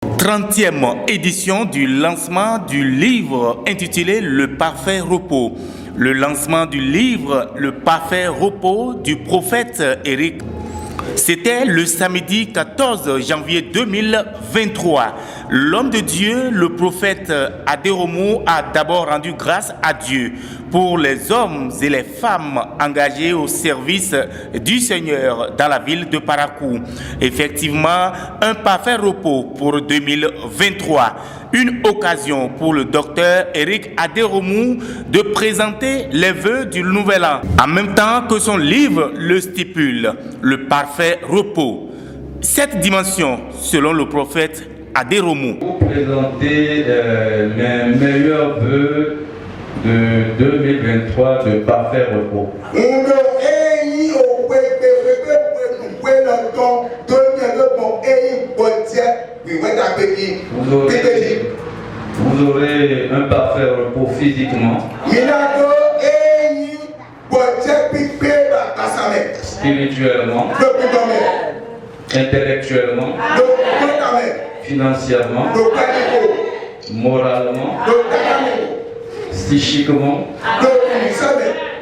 30e édition du lancement du livre intitulé Le Parfait Repos. Le lancement du livre Le Parfait Repos du prophète Éric. C'était le samedi 14 janvier 2023. L'homme de Dieu, le prophète Adéromo, a d'abord rendu grâce à Dieu pour les hommes et les femmes engagés au service du Seigneur dans la ville de Parakou. Effectivement, un parfait repos pour 2023. Une occasion pour le docteur Éric Adéromo de présenter les vœux du nouvel an, en même temps que son livre le stipule, le parfait repos. Cette dimension, selon le prophète Adéromo. Vous présentez les meilleurs vœux de 2023 de parfait repos. Vous aurez un parfait repos physiquement, spirituellement, intellectuellement, financièrement, moralement, psychiquement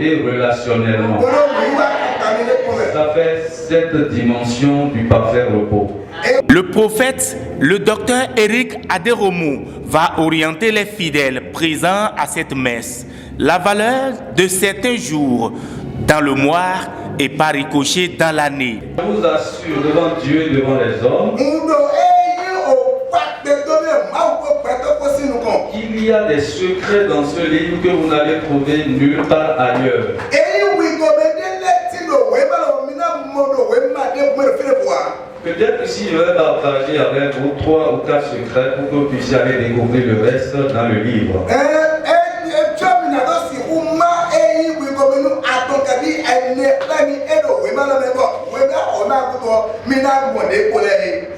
et relationnellement. Ça fait cette dimension du parfait repos. Le prophète, le docteur Éric Adéromo, va orienter les fidèles présents à cette messe. La valeur de certains jours dans le mois et par ricochet dans l'année. Je vous assure devant Dieu et devant les hommes qu'il y a des secrets dans ce livre que vous n'allez trouver nulle part ailleurs. Peut-être ici je vais partager avec vous 3 ou 4 secrets pour que vous puissiez aller découvrir le reste dans le livre.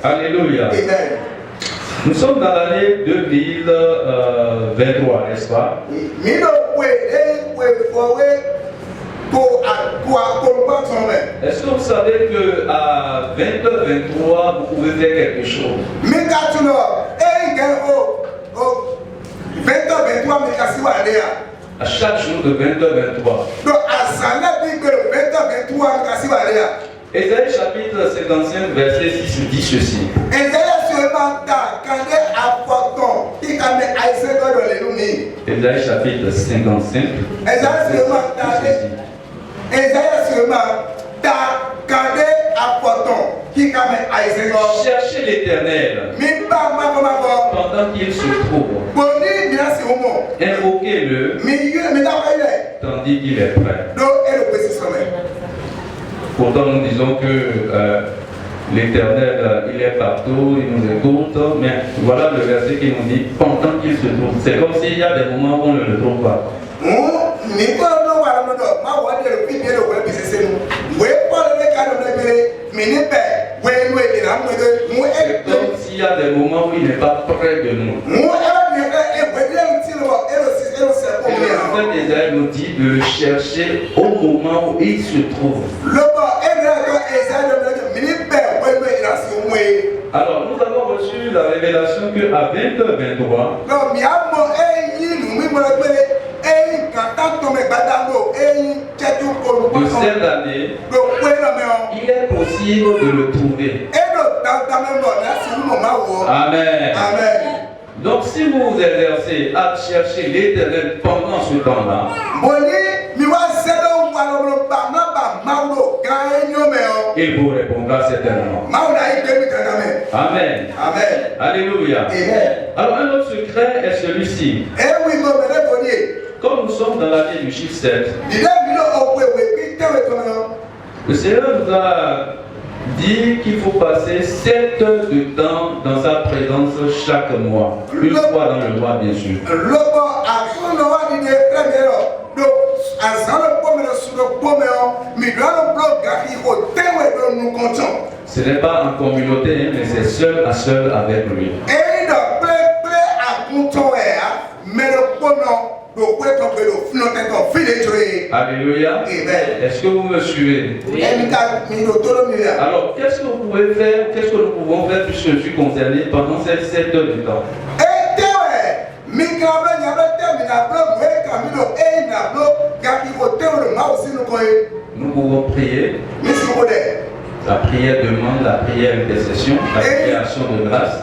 Alléluia. Amen. Nous sommes dans l'année 2023, n'est-ce pas? Est-ce que vous savez qu'à 20h23, vous pouvez faire quelque chose? À chaque jour de 20h23. Ésaïe chapitre 55, verset 6 dit ceci. Ésaïe chapitre 55, verset 6 cherchez l'Éternel pendant qu'il se trouve. Invoquez-le tandis qu'il est prêt. Pourtant nous disons que l'Éternel, il est partout, il nous écoute, mais voilà le verset qui nous dit pendant qu'il se trouve. C'est comme s'il y a des moments où on ne le trouve pas. C'est comme s'il y a des moments où il n'est pas près de nous. Le prophète Ésaïe nous dit de le chercher au moment où il se trouve. Alors nous avons reçu la révélation qu'à 20h23, de cette année, il est possible de le trouver. Amen. Amen. Donc si vous vous exercez à chercher l'Éternel pendant ce temps-là, il vous répondra certainement. Amen. Amen. Alléluia. Amen. Alors un autre secret est celui-ci. Comme nous sommes dans l'année du chiffre 7, le Seigneur nous a dit qu'il faut passer 7 heures de temps dans sa présence chaque mois. Une fois dans le mois, bien sûr. Ce n'est pas en communauté, mais c'est seul à seul avec lui. Alléluia. Est-ce que vous me suivez? Alors, qu'est-ce que vous pouvez faire? Qu'est-ce que nous pouvons faire puisque je suis concerné pendant ces 7 heures du temps? Nous pouvons prier. La prière demande, la prière intercession, la création de grâce.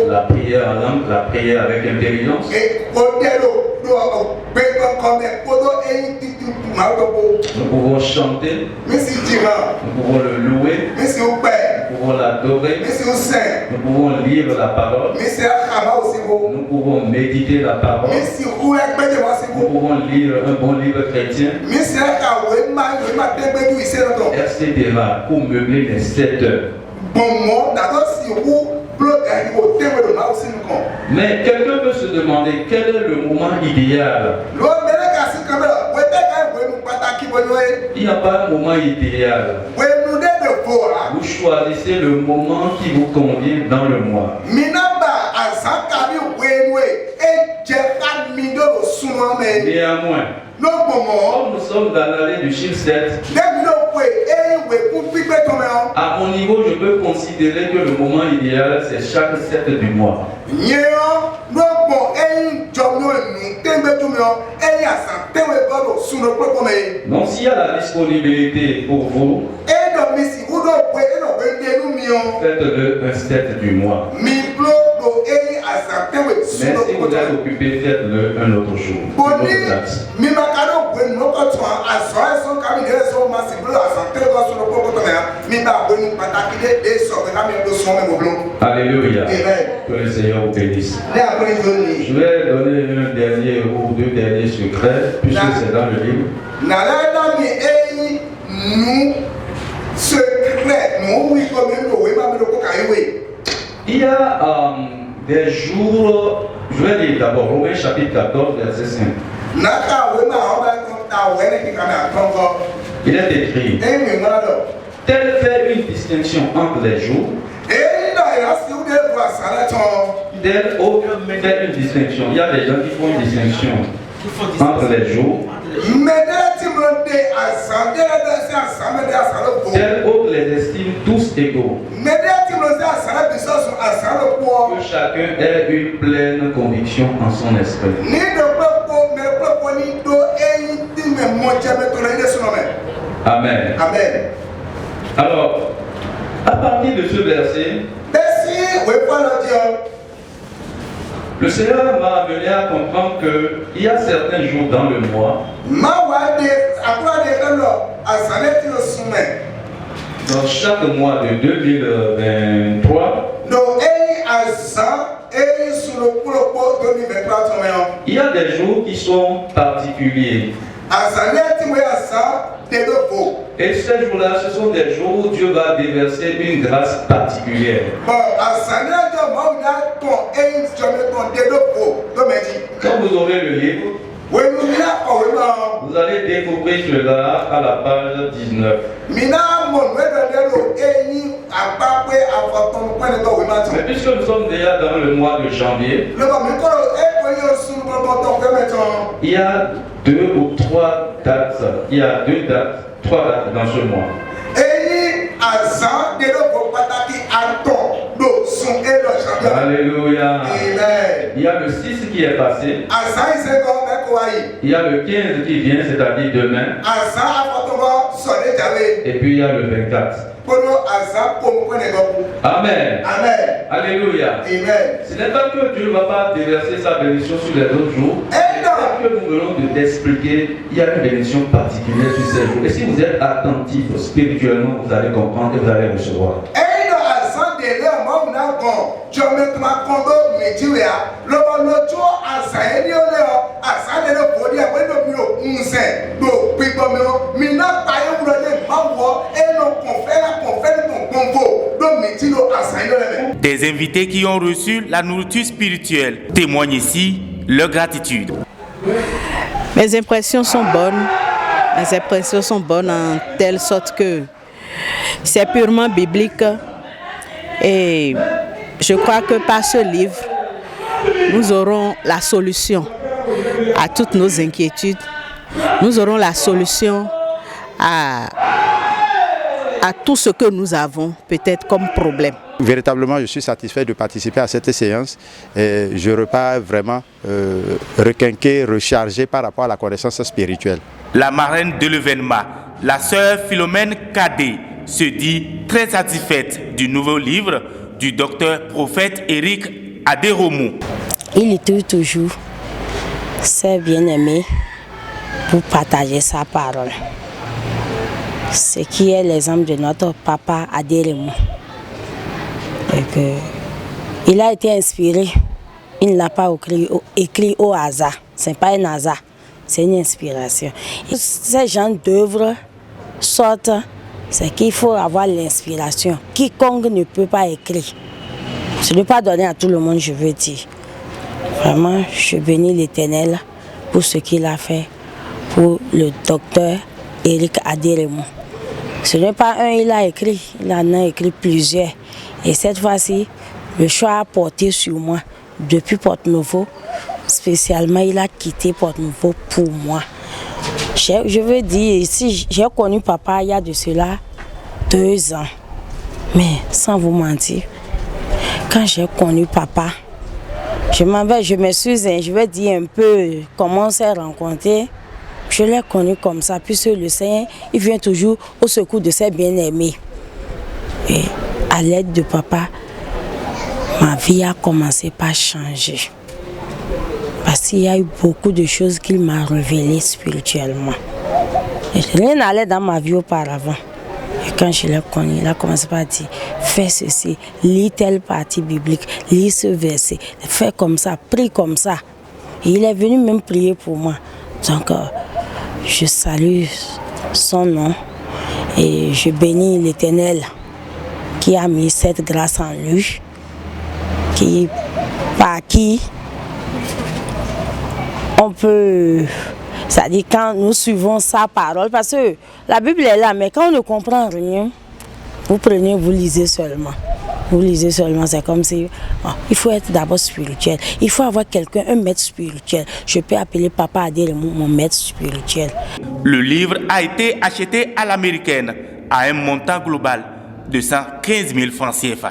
La prière en langue, la prière avec intelligence. Nous pouvons chanter. Nous pouvons le louer. Nous pouvons l'adorer. Nous pouvons lire la parole. Nous pouvons méditer la parole. Nous pouvons lire un bon livre chrétien. Etc. Pour meubler les 7 heures. Mais quelqu'un peut se demander quel est le moment idéal. Il n'y a pas un moment idéal. Vous choisissez le moment qui vous convient dans le mois. Néanmoins, comme nous sommes dans l'année du chiffre 7, à mon niveau, je peux considérer que le moment idéal, c'est chaque 7 du mois. Donc s'il y a la disponibilité pour vous, faites-le un 7 du mois. Mais si vous êtes occupé, faites-le un autre jour. Alléluia. Que le Seigneur vous bénisse. Je vais donner un dernier ou 2 derniers secrets, puisque c'est dans le livre. Il y a des jours, je vais lire d'abord Romains chapitre 14, verset 5. Il est écrit: tel fait une distinction entre les jours, tel autre fait une distinction. Il y a des gens qui font une distinction entre les jours, tel autre les estime tous égaux. Que chacun ait une pleine conviction en son esprit. Amen. Amen. Alors, à partir de ce verset, le Seigneur m'a amené à comprendre qu'il y a certains jours dans le mois, dans chaque mois de 2023, il y a des jours qui sont particuliers. Et ces jours-là, ce sont des jours où Dieu va déverser une grâce particulière. Quand vous aurez le livre, vous allez découvrir cela à la page 19. Mais puisque nous sommes déjà dans le mois de janvier, il y a 2 ou 3 dates. Il y a 2 dates, 3 dates dans ce mois. Alléluia. Il y a le 6 qui est passé. Il y a le 15 qui vient, c'est-à-dire demain. Et puis il y a le 24. Amen. Amen. Alléluia. Amen. Ce n'est pas que Dieu ne va pas déverser sa bénédiction sur les autres jours. Que nous venons d'expliquer, il y a une bénédiction particulière sur ces jours. Et si vous êtes attentif spirituellement, vous allez comprendre et vous allez recevoir. Des invités qui ont reçu la nourriture spirituelle témoignent ici leur gratitude. Mes impressions sont bonnes. Mes impressions sont bonnes en telle sorte que c'est purement biblique. Et je crois que par ce livre, nous aurons la solution à toutes nos inquiétudes. Nous aurons la solution à tout ce que nous avons peut-être comme problème. Véritablement, je suis satisfait de participer à cette séance et je repars vraiment requinqué, rechargé par rapport à la connaissance spirituelle. La marraine de l'événement, la sœur Philomène Kadé, se dit très satisfaite du nouveau livre du docteur prophète Éric Adéromou. Il était toujours ses bien-aimés pour partager sa parole. Ce qui est l'exemple de notre papa Adéromou. Il a été inspiré, il ne l'a pas écrit au hasard, ce n'est pas un hasard, c'est une inspiration. Ces gens d'œuvre sortent, c'est qu'il faut avoir l'inspiration. Quiconque ne peut pas écrire, ce n'est pas donné à tout le monde, je veux dire. Vraiment, je bénis l'Éternel pour ce qu'il a fait pour le docteur Éric Adéromou. Ce n'est pas un, il a écrit, il en a écrit plusieurs. Et cette fois-ci, le choix a porté sur moi. Depuis Porte-Nouveau, spécialement, il a quitté Porte-Nouveau pour moi. Je veux dire, si j'ai connu papa il y a de cela 2 ans. Mais sans vous mentir, quand j'ai connu papa, je vais dire un peu comment on s'est rencontrés. Je l'ai connu comme ça, puisque le Seigneur, il vient toujours au secours de ses bien-aimés. Et à l'aide de papa, ma vie a commencé par changer. Parce qu'il y a eu beaucoup de choses qu'il m'a révélées spirituellement. Et rien n'allait dans ma vie auparavant. Et quand je l'ai connu, il a commencé par dire, fais ceci, lis telle partie biblique, lis ce verset, fais comme ça, prie comme ça. Et il est venu même prier pour moi. Donc, je salue son nom et je bénis l'Éternel qui a mis cette grâce en lui, par qui on peut, c'est-à-dire quand nous suivons sa parole, parce que la Bible est là, mais quand on ne comprend rien, vous prenez, vous lisez seulement. Vous lisez seulement, c'est comme si il faut être d'abord spirituel. Il faut avoir quelqu'un, un maître spirituel. Je peux appeler papa Adéromou mon maître spirituel. Le livre a été acheté à l'américaine à un montant global de 115 000 francs CFA.